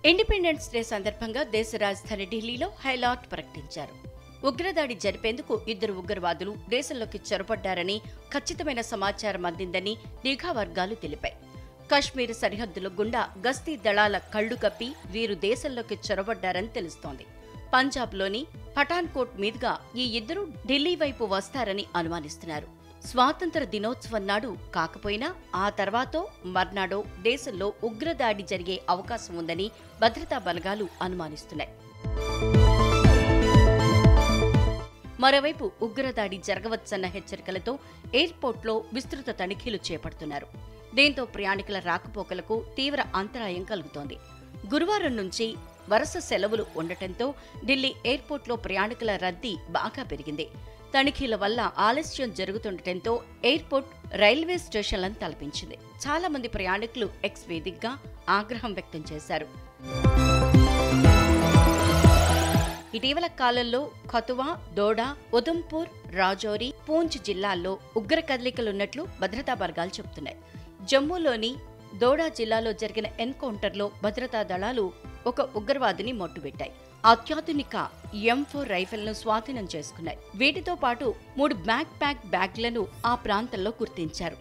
Independence day సందర్భంగా దేశ రాజధాని ఢిల్లీలో హై అలర్ట్ ప్రకటించారు. ఉగ్రదాడి జరిపేందుకు ఇద్దరు ఉగ్రవాదులు దేశంలోకి చొరబడ్డారని ఖచ్చితమైన సమాచారం అందిందని నిఘా వర్గాలు తెలిపాయి. కశ్మీర్ సరిహద్దుల గుండా గస్తీ దళాల కళ్లు కప్పి వీరు దేశంలోకి చొరబడ్డారని తెలుస్తోంది. పంజాబ్లోని పఠాన్కోట్ మీదుగా ఈ ఇద్దరు ఢిల్లీ వైపు వస్తారని అనుమానిస్తున్నారు. స్వాతంత్ర దినోత్సవం నాడు కాకపోయినా ఆ తర్వాతో మర్నాడో దేశంలో ఉగ్రదాడి జరిగే అవకాశం ఉందని భద్రతా బలగాలు అనుమానిస్తున్నాయి. మరోవైపు ఉగ్రదాడి జరగవచ్చన్న హెచ్చరికలతో ఎయిర్పోర్ట్లో విస్తృత తనిఖీలు చేపడుతున్నారు. దీంతో ప్రయాణికుల రాకపోకలకు తీవ్ర అంతరాయం కలుగుతోంది. గురువారం నుంచి వరుస సెలవులు ఉండటంతో ఢిల్లీ ఎయిర్పోర్ట్లో ప్రయాణికుల రద్దీ బాగా పెరిగింది. తనిఖీల వల్ల ఆలస్యం జరుగుతుండటంతో ఎయిర్పోర్ట్ రైల్వే స్టేషన్లను తలపించింది. చాలా మంది ప్రయాణికులు ఎక్స్ వేదికగా ఆగ్రహం వ్యక్తం చేశారు. ఇటీవల కాలంలో కథువా, దోడా, ఉదంపూర్, రాజౌరి, పూంచ్ జిల్లాల్లో ఉగ్ర కదలికలున్నట్లు భద్రతా వర్గాలు చెబుతున్నాయి. జమ్మూలోని దోడా జిల్లాలో జరిగిన ఎన్కౌంటర్లో భద్రతా దళాలు ఒక ఉగ్రవాదిని మొట్టుబెట్టాయి. అత్యాధునిక M4 రైఫిల్ను స్వాధీనం చేసుకున్నాయి. వీటితో పాటు 3 బ్యాక్ ప్యాక్ బ్యాగ్లను ఆ ప్రాంతంలో గుర్తించారు.